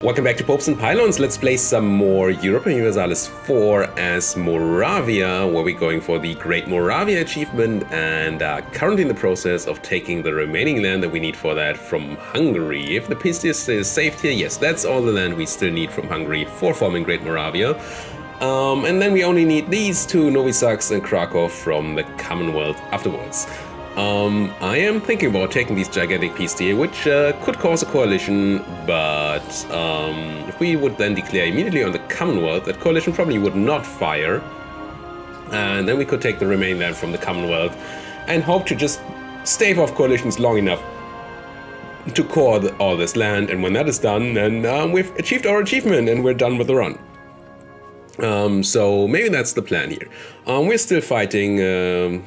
Welcome back to Popes and Pylons. Let's play some more Europa Universalis IV as Moravia, where we're going for the Great Moravia achievement and currently in the process of taking the remaining land that we need for that from Hungary. If the Pistis is saved here, yes, that's all the land we still need from Hungary for forming Great Moravia. And then we only need these two, Novi Saks and Krakow, from the Commonwealth afterwards. I am thinking about taking these gigantic pieces here, which could cause a coalition, but if we would then declare immediately on the Commonwealth, that coalition probably would not fire. And then we could take the remaining land from the Commonwealth and hope to just stave off coalitions long enough to core all this land. And when that is done, then we've achieved our achievement and we're done with the run. So maybe that's the plan here. We're still fighting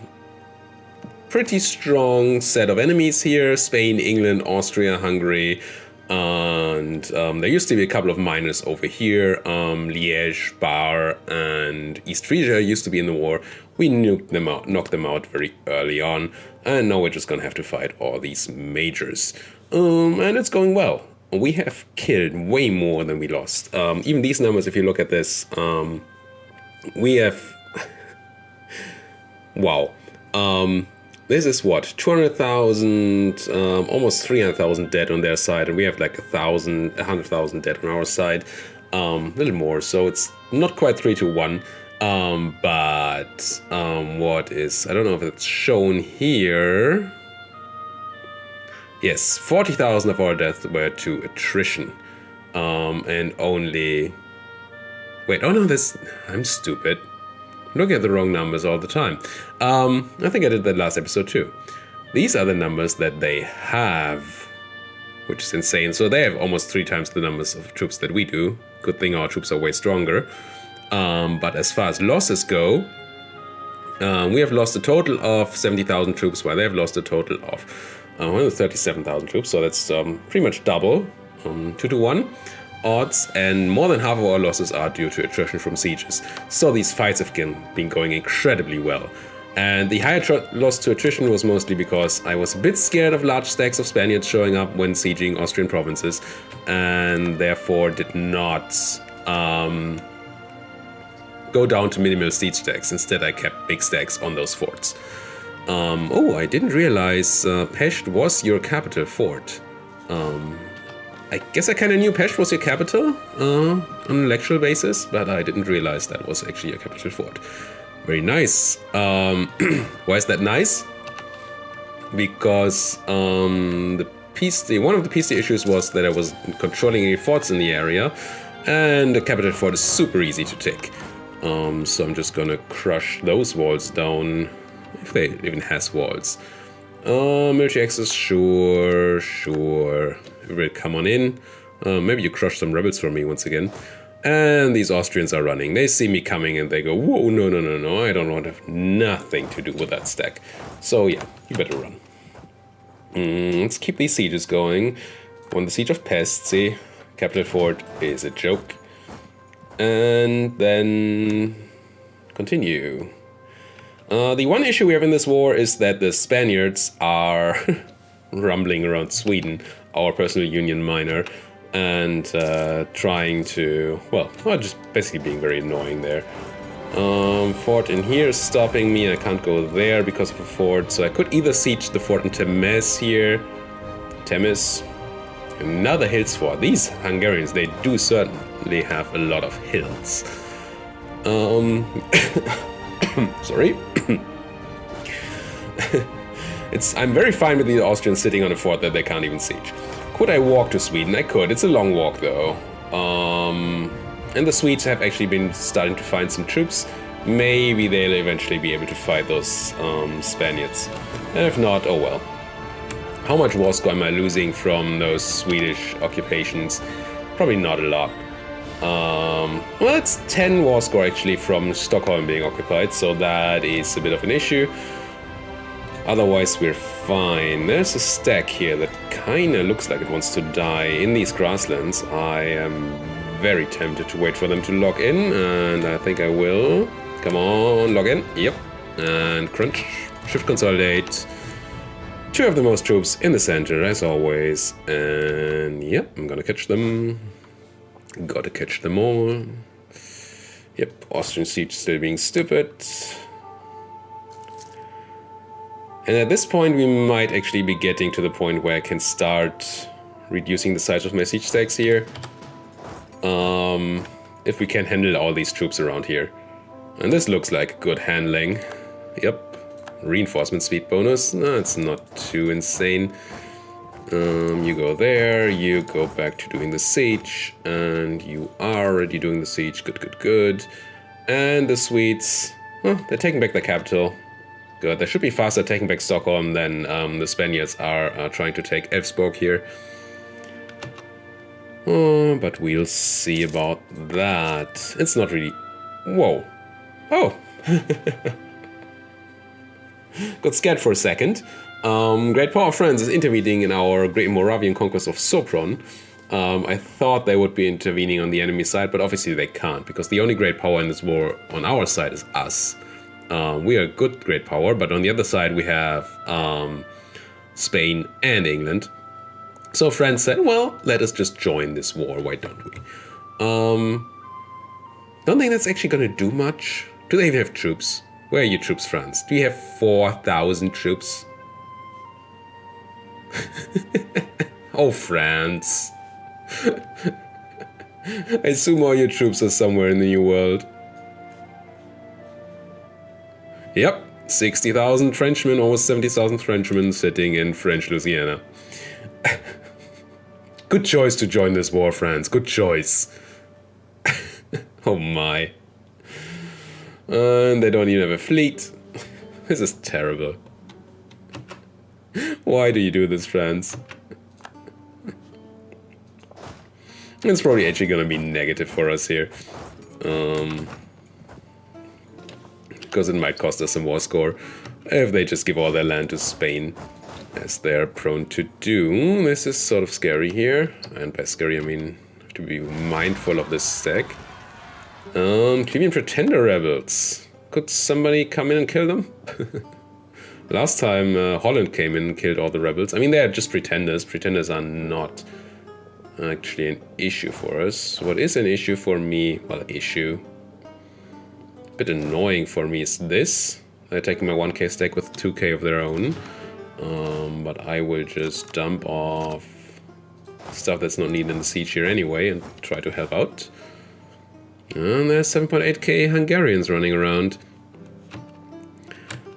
pretty strong set of enemies here: Spain, England, Austria, Hungary, and there used to be a couple of minors over here. Liège, Bar, and East Frisia used to be in the war. We knocked them out very early on, and now we're just gonna have to fight all these majors. And it's going well. We have killed way more than we lost. Even these numbers, if you look at this, we have... wow. This is what, 200,000, almost 300,000 dead on their side, and we have like 100,000 dead on our side, a little more, so it's not quite 3-1, but what is, I don't know if it's shown here. Yes, 40,000 of our deaths were to attrition, and only, wait, oh no, this, I'm stupid. Looking at the wrong numbers all the time. I think I did that last episode too. These are the numbers that they have, which is insane. So they have almost 3 times the numbers of troops that we do. Good thing our troops are way stronger. But as far as losses go, we have lost a total of 70,000 troops, while they have lost a total of 137,000 troops. So that's pretty much double, 2-1. Odds, and more than half of our losses are due to attrition from sieges. So these fights have been going incredibly well. And the higher loss to attrition was mostly because I was a bit scared of large stacks of Spaniards showing up when sieging Austrian provinces, and therefore did not go down to minimal siege stacks. Instead, I kept big stacks on those forts. Oh, I didn't realize Pest was your capital fort. I guess I kind of knew Pest was your capital on an electoral basis, but I didn't realize that was actually your capital fort. Very nice. Why is that nice? Because one of the peace issues was that I was controlling any forts in the area, and the capital fort is super easy to take. So I'm just gonna crush those walls down, if they even has walls. Military access, sure. Will come on in. Maybe you crush some rebels for me once again. And these Austrians are running. They see me coming and they go, whoa, no, I don't want to have nothing to do with that stack. So yeah, you better run. Let's keep these sieges going. Won the siege of Pest, see? Capital fort is a joke. And then continue. The one issue we have in this war is that the Spaniards are rumbling around Sweden, our personal union minor, and trying to, well, just basically being very annoying there. Fort in here is stopping me. I can't go there because of a fort, so I could either siege the fort in Temes here. Temes, another hills fort. These Hungarians, they do certainly have a lot of hills. Sorry. I'm very fine with the Austrians sitting on a fort that they can't even siege. Could I walk to Sweden? I could. It's a long walk though. And the Swedes have actually been starting to find some troops. Maybe they'll eventually be able to fight those Spaniards. And if not, oh well. How much war score am I losing from those Swedish occupations? Probably not a lot. Well, it's 10 war score actually from Stockholm being occupied, so that is a bit of an issue. Otherwise, we're fine. There's a stack here that kind of looks like it wants to die in these grasslands. I am very tempted to wait for them to log in, and I think I will. Come on, log in. Yep. And crunch. Shift consolidate. 2 of the most troops in the center, as always. And yep, I'm gonna catch them. Gotta catch them all. Yep, Austrian siege still being stupid. And at this point we might actually be getting to the point where I can start reducing the size of my siege stacks here. If we can handle all these troops around here. And this looks like good handling. Yep. Reinforcement speed bonus. No, it's not too insane. You go there, you go back to doing the siege, and you are already doing the siege. Good, good, good. And the Swedes, well, they're taking back the capital. Good. They should be faster taking back Stockholm than the Spaniards are trying to take Elfsborg here. But we'll see about that. It's not really... Whoa. Oh. Got scared for a second. Great Power of France is intervening in our Great Moravian conquest of Sopron. I thought they would be intervening on the enemy side, but obviously they can't, because the only great power in this war on our side is us. We are a good great power, but on the other side we have Spain and England. So France said, well, let us just join this war, why don't we? Don't think that's actually gonna do much. Do they even have troops? Where are your troops, France? Do you have 4,000 troops? Oh, France. I assume all your troops are somewhere in the New World. Yep, 60,000 Frenchmen, almost 70,000 Frenchmen sitting in French Louisiana. Good choice to join this war, France. Good choice. Oh my. And they don't even have a fleet. This is terrible. Why do you do this, France? It's probably actually gonna be negative for us here. Because it might cost us some war score if they just give all their land to Spain, as they're prone to do. This is sort of scary here, and by scary I mean have to be mindful of this stack. Plebeian Pretender rebels. Could somebody come in and kill them? Last time Holland came in and killed all the rebels. I mean, they're just pretenders. Pretenders are not actually an issue for us. What is an issue for me? Well, issue. A bit annoying for me is this. They're taking my 1k stack with 2k of their own. But I will just dump off stuff that's not needed in the siege here anyway and try to help out. And there's 7.8k Hungarians running around.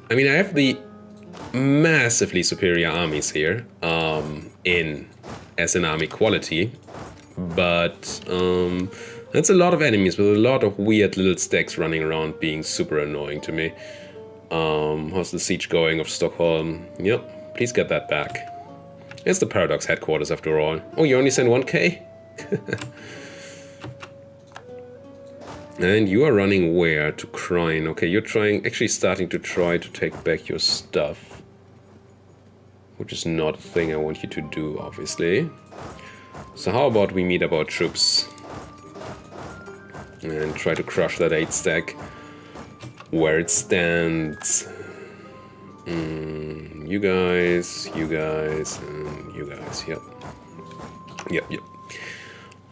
I mean, I have the massively superior armies here as an army quality, but that's a lot of enemies with a lot of weird little stacks running around being super annoying to me. How's the siege going of Stockholm? Yep, please get that back. It's the Paradox headquarters after all. Oh, you only sent 1k? And you are running where? To Krine. Okay, you're actually starting to try to take back your stuff. Which is not a thing I want you to do, obviously. So how about we meet up our troops and try to crush that 8 stack where it stands. You guys, and you guys, yep. Yep.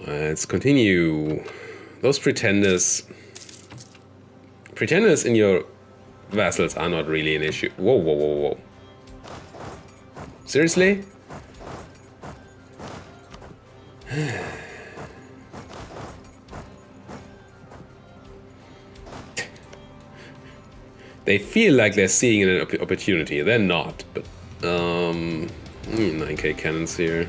Let's continue. Those pretenders in your vassals are not really an issue. Whoa. Seriously? They feel like they're seeing an opportunity. They're not, but 9k cannons here.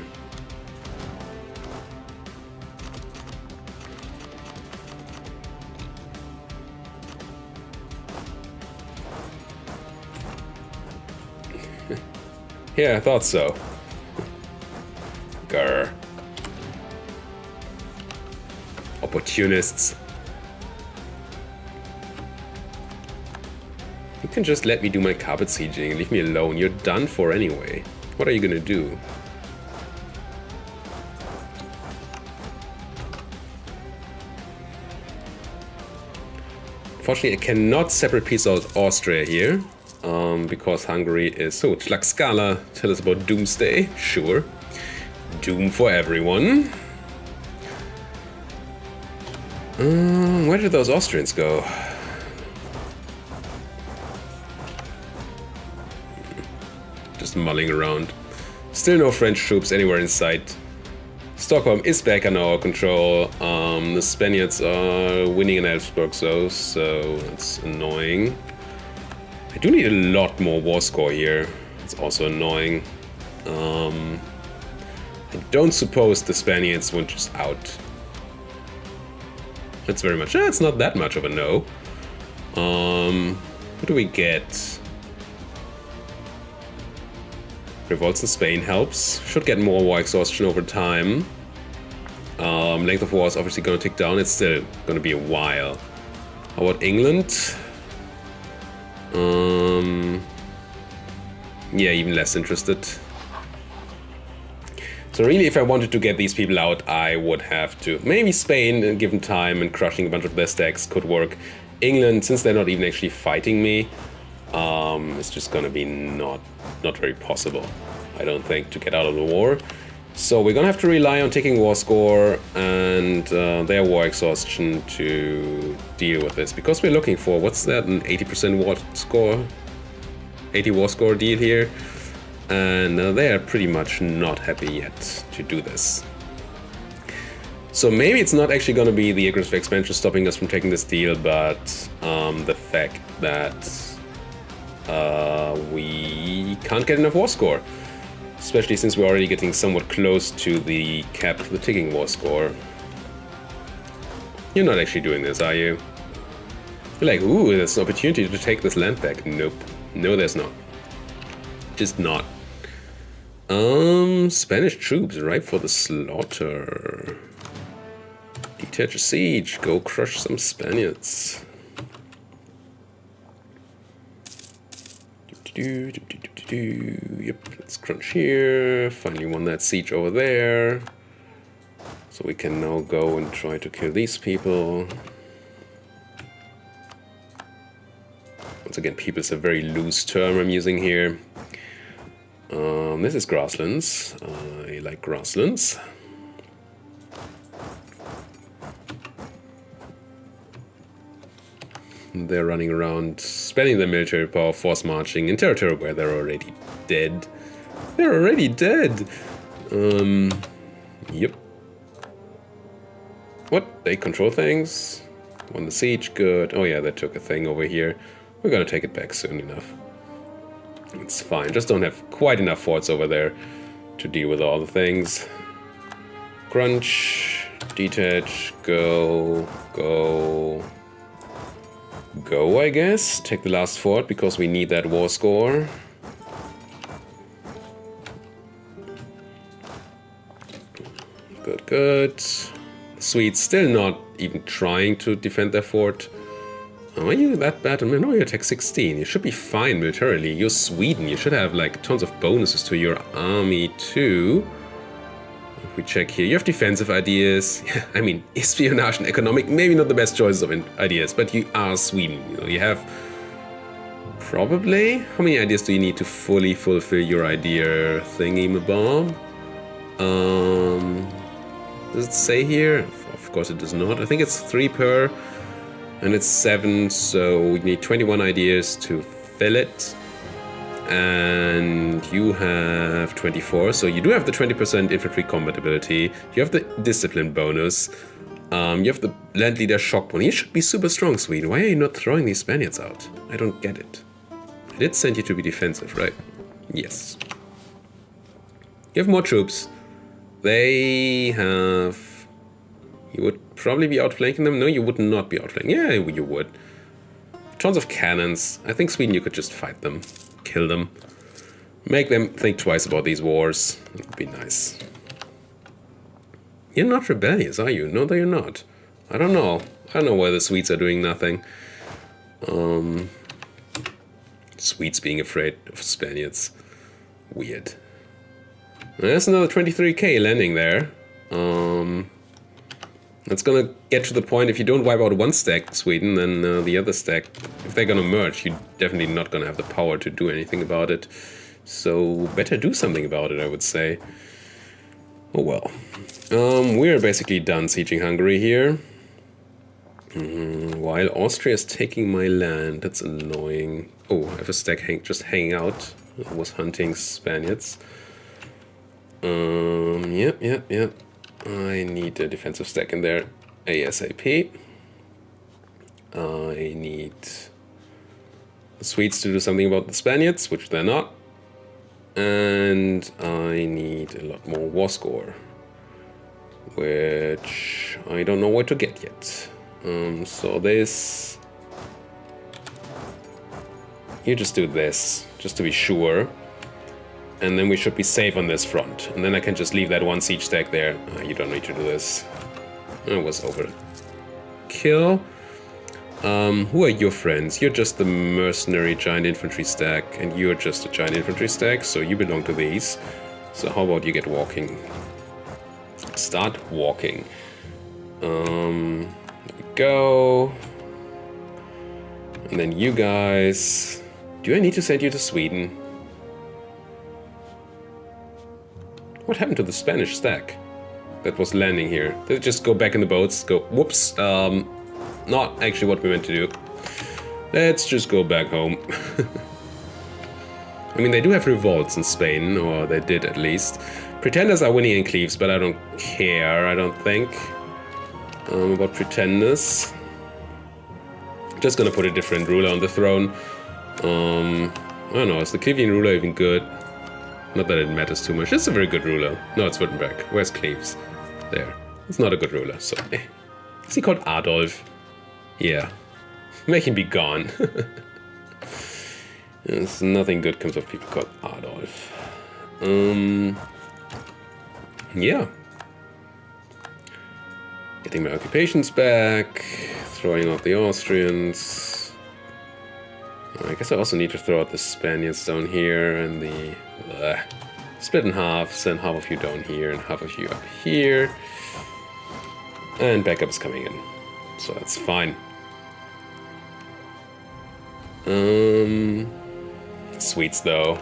Yeah, I thought so. Grr. Opportunists. You can just let me do my carpet sieging and leave me alone. You're done for anyway. What are you gonna do? Unfortunately, I cannot separate piece out Austria here. Because Hungary is... So, Tlaxcala, tell us about Doomsday. Sure. Doom for everyone. Where did those Austrians go? Just mulling around. Still no French troops anywhere in sight. Stockholm is back under our control. The Spaniards are winning in Elfsborg, so that's annoying. I do need a lot more war score here. It's also annoying. I don't suppose the Spaniards went just out. That's very much. It's not that much of a no. What do we get? Revolts in Spain helps. Should get more war exhaustion over time. Length of war is obviously going to tick down. It's still going to be a while. How about England? Yeah, even less interested. So really, if I wanted to get these people out, I would have to. Maybe Spain, given time and crushing a bunch of their stacks, could work. England, since they're not even actually fighting me, it's just gonna be not very possible, I don't think, to get out of the war. So we're gonna have to rely on taking war score and their war exhaustion to deal with this, because we're looking for, what's that, an 80% war score, 80 war score deal here, and they are pretty much not happy yet to do this. So maybe it's not actually going to be the aggressive expansion stopping us from taking this deal, but the fact that we can't get enough war score. Especially since we're already getting somewhat close to the cap of the ticking war score. You're not actually doing this, are you? You're like, ooh, there's an opportunity to take this land back. Nope. No, there's not. Just not. Spanish troops ripe for the slaughter. Detach a siege. Go crush some Spaniards. Yep, let's crunch here. Finally won that siege over there. So we can now go and try to kill these people. Once again, people is a very loose term I'm using here. This is grasslands. I like grasslands. They're running around, spending their military power, force marching in territory where they're already dead. They're already dead! Yep. What? They control things? Won the siege, good. Oh yeah, they took a thing over here. We're gonna take it back soon enough. It's fine, just don't have quite enough forts over there to deal with all the things. Crunch, detach, go, go... Go, I guess. Take the last fort because we need that war score. Good, good. The Swedes still not even trying to defend their fort. Oh, are you that bad? No, you're tech 16. You should be fine militarily. You're Sweden. You should have like tons of bonuses to your army too. If we check here, you have defensive ideas. I mean, espionage and economic, maybe not the best choices of ideas, but you are Sweden. You know, you have probably, how many ideas do you need to fully fulfill your idea thingy-mabob? Does it say here? Of course it does not. I think it's 3 per, and it's 7, so we need 21 ideas to fill it. And you have 24, so you do have the 20% infantry combat ability. You have the discipline bonus. You have the land leader shock one. You should be super strong, Sweden. Why are you not throwing these Spaniards out? I don't get it. I did send you to be defensive, right? Yes. You have more troops. They have... You would probably be outflanking them. No, you would not be outflanking. Yeah, you would. Tons of cannons. I think Sweden, you could just fight them. Kill them. Make them think twice about these wars. It would be nice. You're not rebellious, are you? No, you're not. I don't know. I don't know why the Swedes are doing nothing. Swedes being afraid of Spaniards. Weird. There's another 23k landing there. That's gonna get to the point, if you don't wipe out one stack, Sweden, then the other stack, if they're gonna merge, you're definitely not gonna have the power to do anything about it. So better do something about it, I would say. Oh well. We're basically done sieging Hungary here. While Austria is taking my land, that's annoying. Oh, I have a stack just hanging out. I was hunting Spaniards. Yep. I need a defensive stack in there ASAP. I need the Swedes to do something about the Spaniards, which they're not. And I need a lot more war score, which I don't know where to get yet. So this... You just do this, just to be sure. And then we should be safe on this front. And then I can just leave that one siege stack there. You don't need to do this. It was overkill. Who are your friends? You're just the mercenary giant infantry stack, and you're just a giant infantry stack, so you belong to these. So how about you get walking? Start walking. There we go. And then you guys... Do I need to send you to Sweden? What happened to the Spanish stack that was landing here? Did it just go back in the boats? Go, whoops. Not actually what we meant to do. Let's just go back home. I mean, they do have revolts in Spain, or they did at least. Pretenders are winning in Cleves, but I don't care, I don't think. About Pretenders. Just gonna put a different ruler on the throne. I don't know, is the Clevian ruler even good? Not that it matters too much. It's a very good ruler. No, it's Württemberg. Where's Cleves? There. It's not a good ruler, so... Is he called Adolf? Yeah. Make him be gone. Yes, nothing good comes of people called Adolf. Yeah. Getting my occupations back. Throwing out the Austrians. I guess I also need to throw out the Spaniards down here and the... split in half, send half of you down here and half of you up here. And backup is coming in. So that's fine. Swedes though.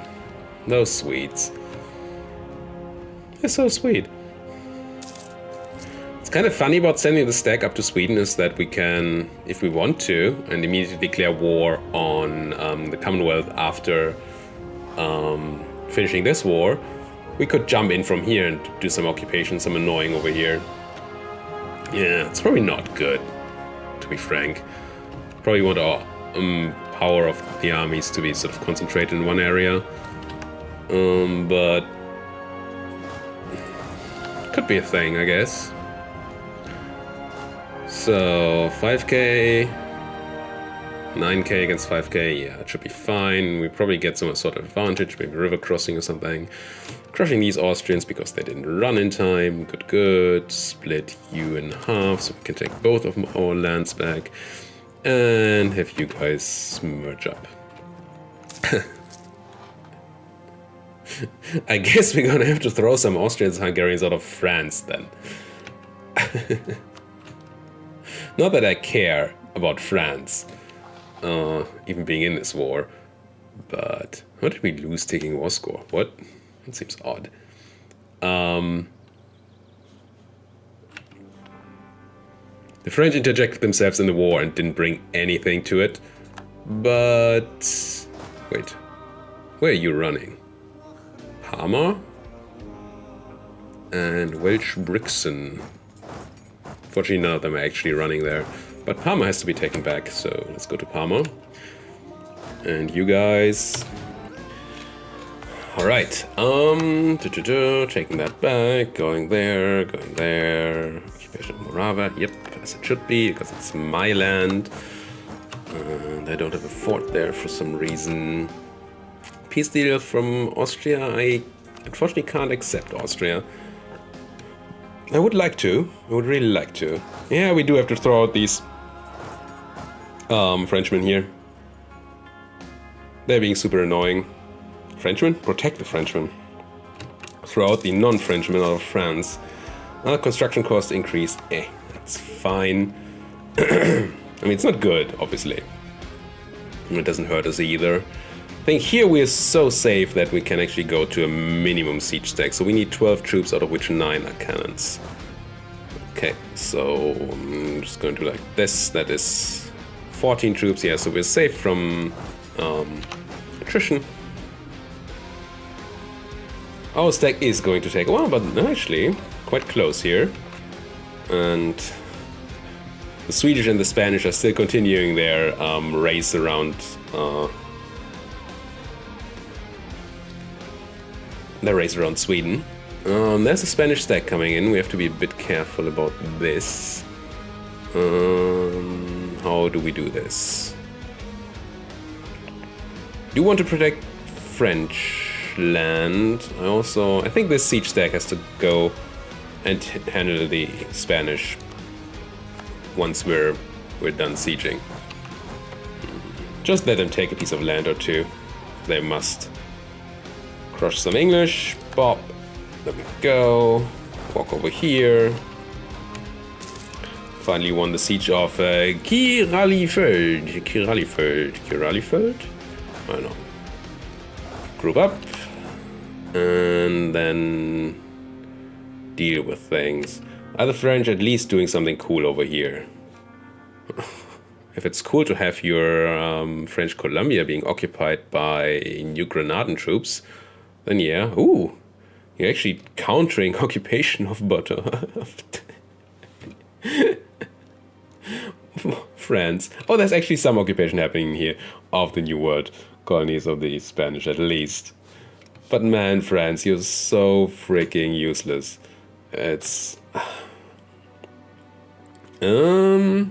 Those Swedes. They're so sweet. It's kind of funny about sending the stack up to Sweden is that we can, if we want to, and immediately declare war on the Commonwealth after finishing this war, we could jump in from here and do some occupation, some annoying over here. Yeah, it's probably not good, to be frank. Probably want our power of the armies to be sort of concentrated in one area. But could be a thing, I guess. So 5k, 9k against 5k, yeah, it should be fine. We probably get some sort of advantage, maybe river crossing or something. Crushing these Austrians because they didn't run in time. Good. Split you in half so we can take both of our lands back. And have you guys merge up. I guess we're gonna have to throw some Austrians and Hungarians out of France then. Not that I care about France, even being in this war, but how did we lose taking war score? What? That seems odd. The French interjected themselves in the war and didn't bring anything to it, but... Wait, where are you running? Parma? And Welsh Brixen. Fortunately, none of them are actually running there. But Parma has to be taken back, so let's go to Parma. And you guys... Alright, taking that back, going there, Occupation of Moravia, yep, as it should be, because it's my land. And I don't have a fort there for some reason. Peace deal from Austria, I unfortunately can't accept Austria. I would like to, I would really like to. Yeah, we do have to throw out these Frenchmen here. They're being super annoying. Frenchmen? Protect the Frenchmen. Throw out the non-Frenchmen out of France. Construction cost increase. That's fine. I mean, it's not good, obviously. It doesn't hurt us either. I think here we are so safe that we can actually go to a minimum siege stack. So we need 12 troops, out of which 9 are cannons. Okay, so I'm just going to do like this. That is 14 troops, yeah, so we're safe from attrition. Our stack is going to take a while, but actually quite close here. And the Swedish and the Spanish are still continuing their race around Sweden. There's a Spanish stack coming in. We have to be a bit careful about this. How do we do this? Do want to protect French land. I think this siege stack has to go and handle the Spanish once we're done sieging. Just let them take a piece of land or two. They must. Crush some English. Bop. There we go. Walk over here. Finally won the siege of Kiralifeld. I don't know. Group up. And then deal with things. Are the French at least doing something cool over here? If it's cool to have your French Columbia being occupied by New Granadan troops, then yeah. Ooh, you're actually countering occupation of France. Oh, there's actually some occupation happening here of the New World colonies of the Spanish at least. But man, France, you're so freaking useless. It's... I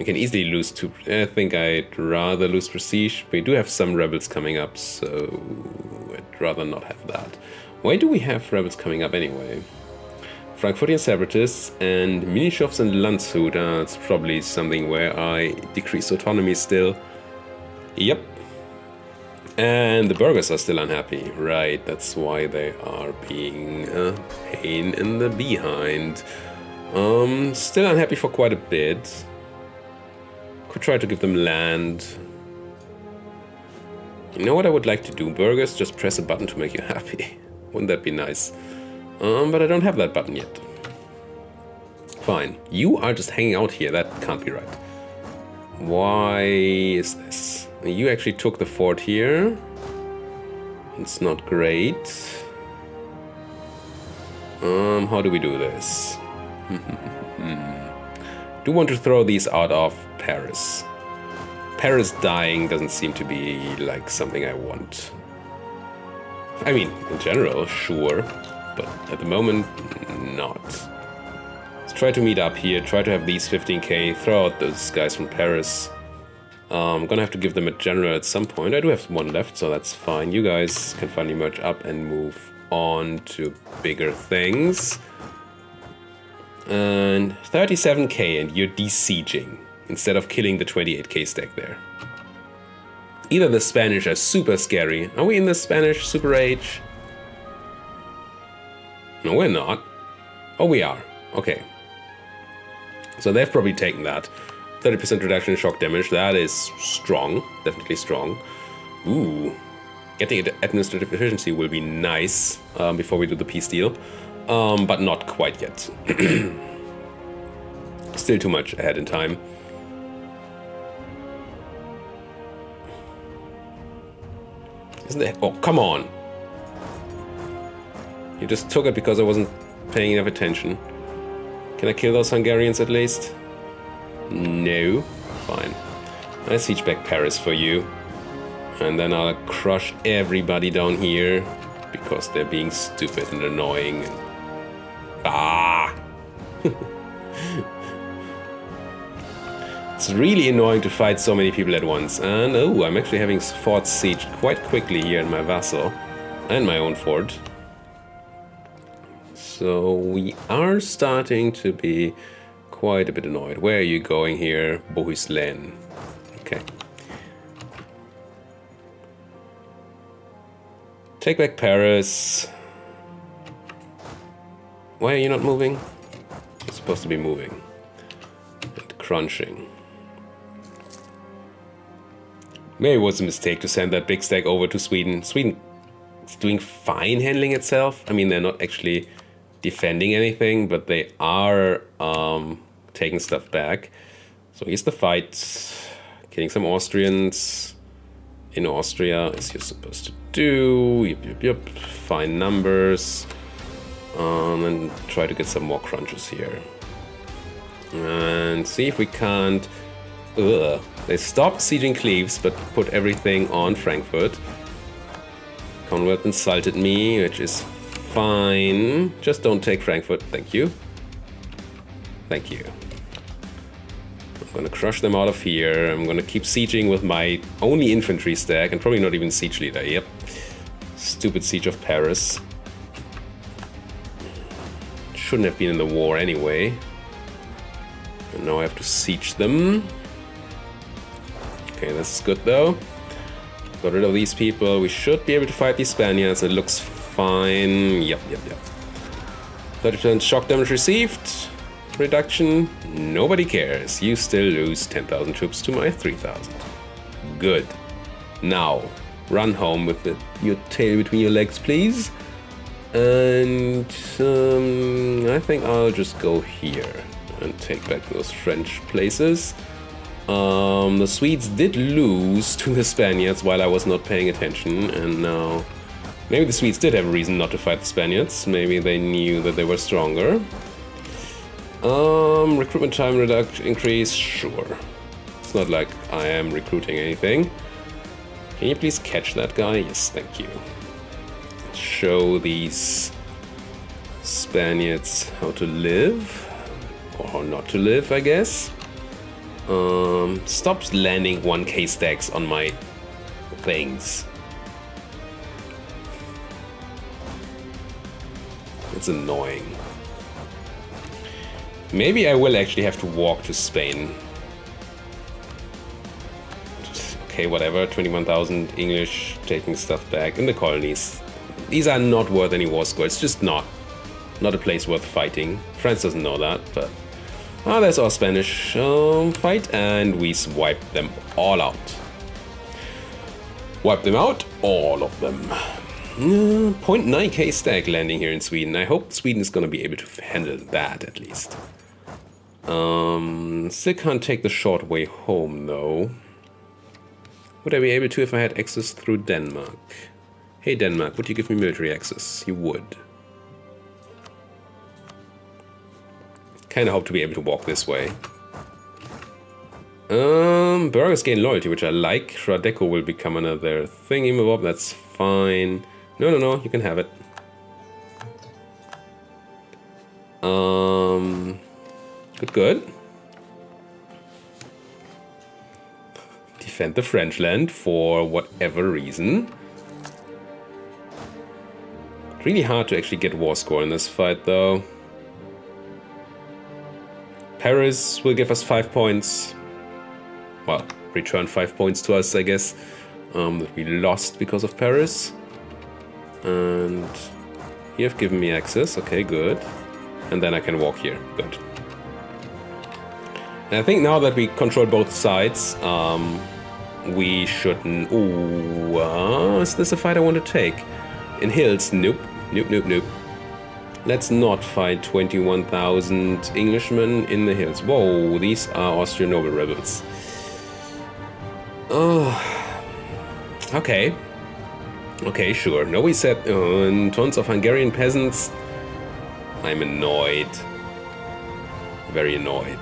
can easily lose two... I think I'd rather lose prestige. We do have some rebels coming up, so I'd rather not have that. Why do we have rebels coming up anyway? Frankfurtian separatists and Minischofs and Landshut. That's probably something where I decrease autonomy still. Yep. And the burghers are still unhappy. Right, that's why they are being a pain in the behind. Still unhappy for quite a bit. Could try to give them land. You know what I would like to do? Burghers, just press a button to make you happy. Wouldn't that be nice? But I don't have that button yet. Fine. You are just hanging out here. That can't be right. Why is this? You actually took the fort here. It's not great. How do we do this? Do want to throw these out of Paris. Paris dying doesn't seem to be like something I want. I mean, in general, sure, but at the moment, not. Let's try to meet up here, try to have these 15k, throw out those guys from Paris. I'm gonna have to give them a general at some point. I do have one left, so that's fine. You guys can finally merge up and move on to bigger things. And 37k, and you're de-sieging instead of killing the 28k stack there. Either the Spanish are super scary. Are we in the Spanish super age? No, we're not. Oh, we are. Okay. So they've probably taken that. 30% reduction in shock damage. That is strong. Definitely strong. Ooh. Getting administrative efficiency will be nice before we do the peace deal. But not quite yet. Still too much ahead in time. Isn't that... Oh, come on! You just took it because I wasn't paying enough attention. Can I kill those Hungarians at least? No. Fine. I siege back Paris for you. And then I'll crush everybody down here. Because they're being stupid and annoying. Ah! It's really annoying to fight so many people at once. And oh, I'm actually having fort sieged quite quickly here in my vassal. And my own fort. So we are starting to be quite a bit annoyed. Where are you going here? Bohuslän. Okay. Take back Paris. Why are you not moving? You're supposed to be moving. And crunching. Maybe it was a mistake to send that big stack over to Sweden. Sweden is doing fine handling itself. I mean, they're not actually defending anything, but they are taking stuff back. So here's the fight. Killing some Austrians in Austria, as you're supposed to do. Yep. Fine numbers. And try to get some more crunches here. And see if we can't... They stopped sieging Cleves, but put everything on Frankfurt. Commonwealth insulted me, which is fine. Just don't take Frankfurt, thank you. Thank you. I'm gonna crush them out of here. I'm gonna keep sieging with my only infantry stack, and probably not even siege leader, yep. Stupid siege of Paris. Shouldn't have been in the war anyway. And now I have to siege them. Okay, this is good though. Got rid of these people. We should be able to fight these Spaniards. It looks fine. Yep. 30% shock damage received. Reduction. Nobody cares. You still lose 10,000 troops to my 3,000. Good. Now, run home with your tail between your legs, please. And I think I'll just go here and take back those French places. The Swedes did lose to the Spaniards while I was not paying attention, and now maybe the Swedes did have a reason not to fight the Spaniards. Maybe they knew that they were stronger. Recruitment time reduction increase, sure. It's not like I am recruiting anything. Can you please catch that guy? Yes, thank you. Show these Spaniards how to live, or how not to live, I guess. Stop landing 1k stacks on my things. It's annoying. Maybe I will actually have to walk to Spain. Okay, whatever. 21,000 English taking stuff back in the colonies. These are not worth any war score. It's just not a place worth fighting. France doesn't know that, but there's our Spanish fight, and we wipe them all out. Wipe them out, all of them. 0.9k stack landing here in Sweden. I hope Sweden is gonna be able to handle that at least. Still can't take the short way home though. Would I be able to if I had access through Denmark? Hey Denmark, would you give me military access? You would. Kind of hope to be able to walk this way. Burghers gain loyalty, which I like. Radeco will become another thingy-mabob. That's fine. No, you can have it. Good. Defend the French land for whatever reason. Really hard to actually get war score in this fight, though. Paris will give us 5 points. Well, return 5 points to us, I guess. That we lost because of Paris. And you have given me access. Okay, good. And then I can walk here. Good. And I think now that we control both sides, we shouldn't... Ooh, is this a fight I want to take? In hills? Nope. Let's not fight 21,000 Englishmen in the hills. Whoa, these are Austrian noble rebels. Okay. Okay, sure. Nobody said tons of Hungarian peasants. I'm annoyed. Very annoyed.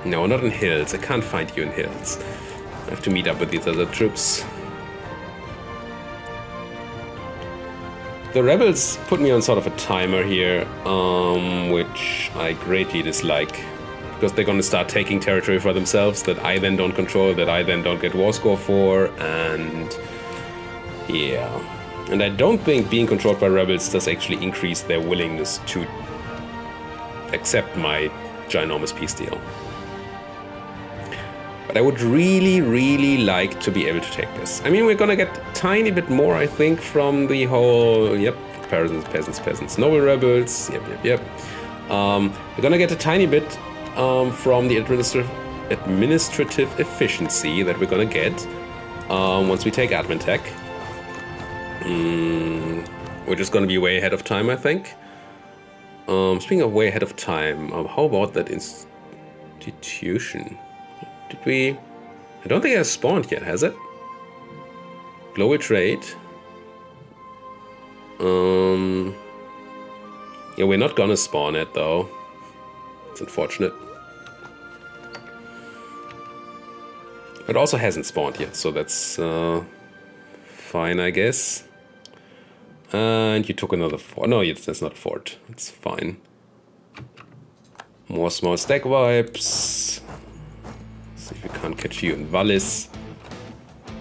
No, not in hills. I can't find you in hills. I have to meet up with these other troops. The rebels put me on sort of a timer here, which I greatly dislike. Because they're gonna start taking territory for themselves that I then don't control, that I then don't get war score for, and... yeah. And I don't think being controlled by rebels does actually increase their willingness to accept my ginormous peace deal. But I would really like to be able to take this. I mean, we're gonna get a tiny bit more, I think, from the whole... Yep, peasants, noble rebels, yep. We're gonna get a tiny bit from the administrative efficiency that we're gonna get once we take admin tech. We're just gonna be way ahead of time, I think. Speaking of way ahead of time, how about that institution? Did we... I don't think it has spawned yet, has it? Global trade. Yeah, we're not gonna spawn it though. It's unfortunate. It also hasn't spawned yet, so that's fine, I guess. And you took another fort. No, that's not a fort. It's fine. More small stack wipes. See if we can't catch you in Wallis.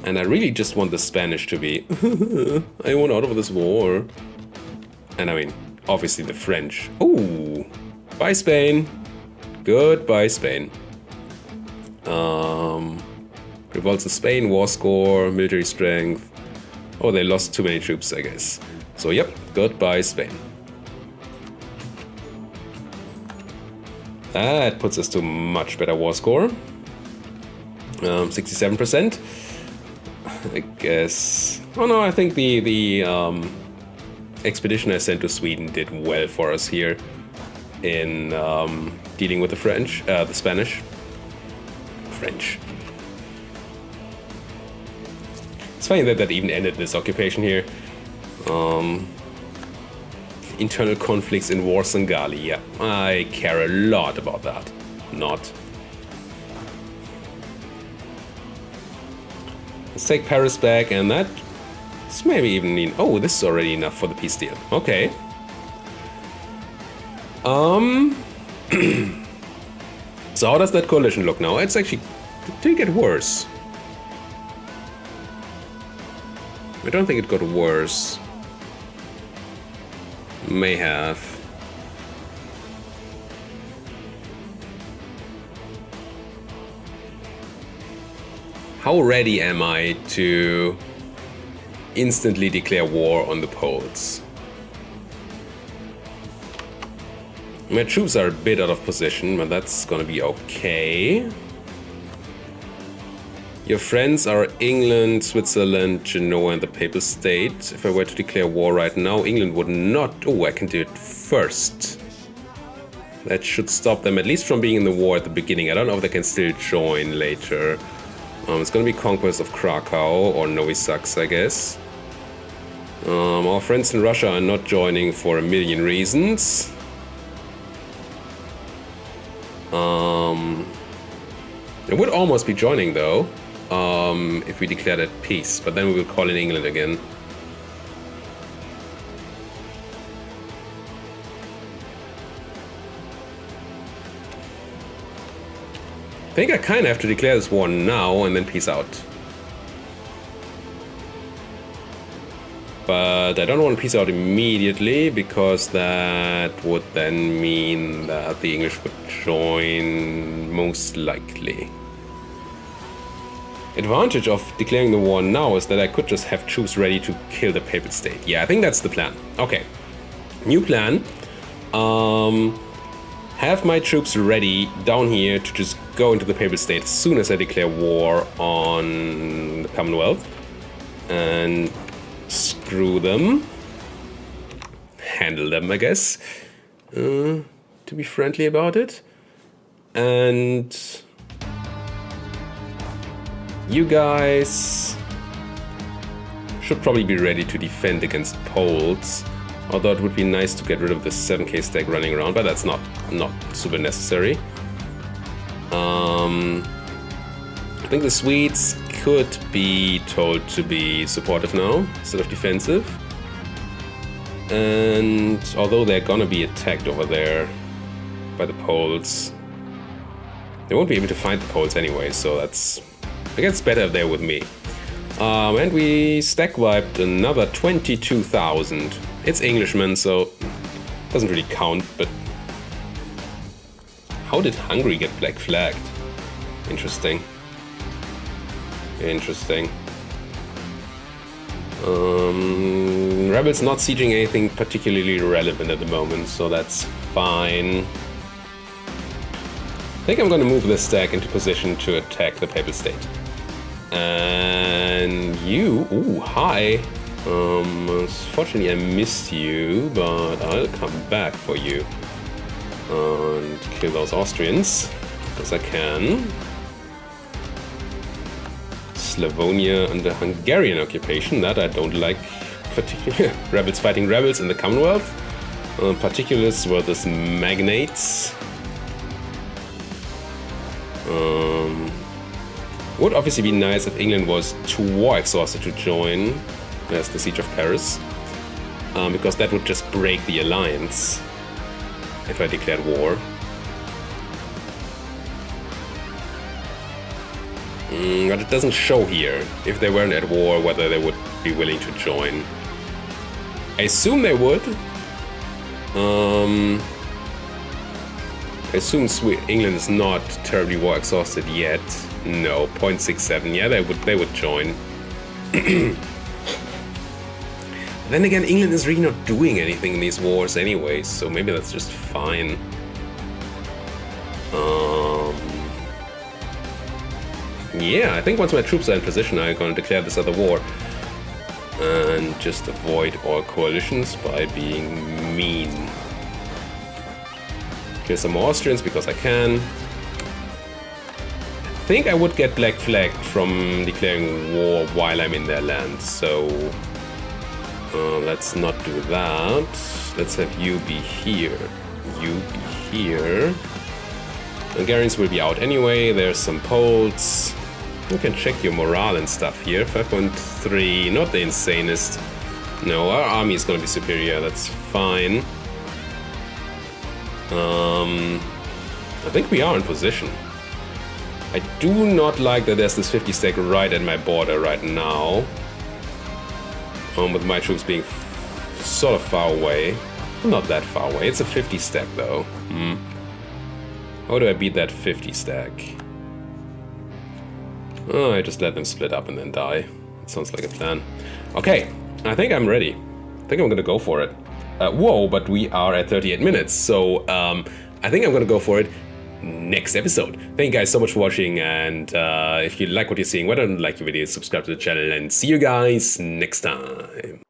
And I really just want the Spanish to be I want out of this war. And I mean, obviously the French. Ooh, bye Spain. Goodbye Spain. Revolts in Spain, war score, military strength. Oh, they lost too many troops, I guess. So yep, goodbye Spain. That puts us to much better war score. 67%. I guess. Oh no, I think the expedition I sent to Sweden did well for us here in dealing with the French, the Spanish. French. It's funny that even ended this occupation here. Internal conflicts in Warsangali. Yeah, I care a lot about that. Not. Let's take Paris back, and that's maybe even... Oh, this is already enough for the peace deal. Okay. So how does that coalition look now? It's actually... It did get worse. I don't think it got worse. May have. How ready am I to instantly declare war on the Poles? My troops are a bit out of position, but that's gonna be okay. Your friends are England, Switzerland, Genoa, and the Papal State. If I were to declare war right now, England would not... Oh, I can do it first. That should stop them, at least from being in the war at the beginning. I don't know if they can still join later. It's gonna be conquest of Krakow, or Novi Sachs, I guess. Our friends in Russia are not joining for a million reasons. They would almost be joining, though. If we declare that peace, but then we will call in England again. I think I kind of have to declare this war now and then peace out. But I don't want to peace out immediately, because that would then mean that the English would join, most likely. Advantage of declaring the war now is that I could just have troops ready to kill the Papal State. Yeah, I think that's the plan. Okay. New plan. Have my troops ready down here to just go into the Papal State as soon as I declare war on the Commonwealth. And screw them. Handle them, I guess. To be friendly about it. And... you guys should probably be ready to defend against Poles, although it would be nice to get rid of the 7k stack running around, but that's not super necessary. I think the Swedes could be told to be supportive now, instead of defensive. And although they're gonna be attacked over there by the Poles, they won't be able to find the Poles anyway, so that's... I guess it's better if they're with me. And we stack wiped another 22,000. It's Englishmen, so it doesn't really count, but... How did Hungary get black flagged? Interesting. Interesting. Rebels not sieging anything particularly relevant at the moment, so that's fine. I think I'm gonna move this stack into position to attack the Papal State. And you... Ooh, hi. Unfortunately I missed you, but I'll come back for you. And kill those Austrians, because I can. Slavonia under Hungarian occupation, that I don't like particularly. Rebels fighting rebels in the Commonwealth. Particulars were these magnates. Would obviously be nice if England was too war exhausted to join as the Siege of Paris, because that would just break the alliance if I declared war. But it doesn't show here, if they weren't at war, whether they would be willing to join. I assume they would. I assume England is not terribly war exhausted yet. No, 0.67. Yeah, they would join. Then again, England is really not doing anything in these wars anyway, so maybe that's just fine. Yeah, I think once my troops are in position, I'm going to declare this other war. And just avoid all coalitions by being mean. Kill some more Austrians because I can. I think I would get black flagged from declaring war while I'm in their land, so let's not do that. Let's have you be here. You be here. Hungarians will be out anyway. There's some Poles. You can check your morale and stuff here. 5.3, not the insanest. No, our army is going to be superior. That's fine. I think we are in position. I do not like that there's this 50 stack right at my border right now. With my troops being sort of far away. Not that far away. It's a 50 stack though. How do I beat that 50 stack? Oh, I just let them split up and then die. That sounds like a plan. Okay, I think I'm ready. I think I'm gonna go for it. Whoa, but we are at 38 minutes, so I think I'm gonna go for it next episode. Thank you guys so much for watching, and if you like what you're seeing, why don't you like the video, subscribe to the channel, and see you guys next time.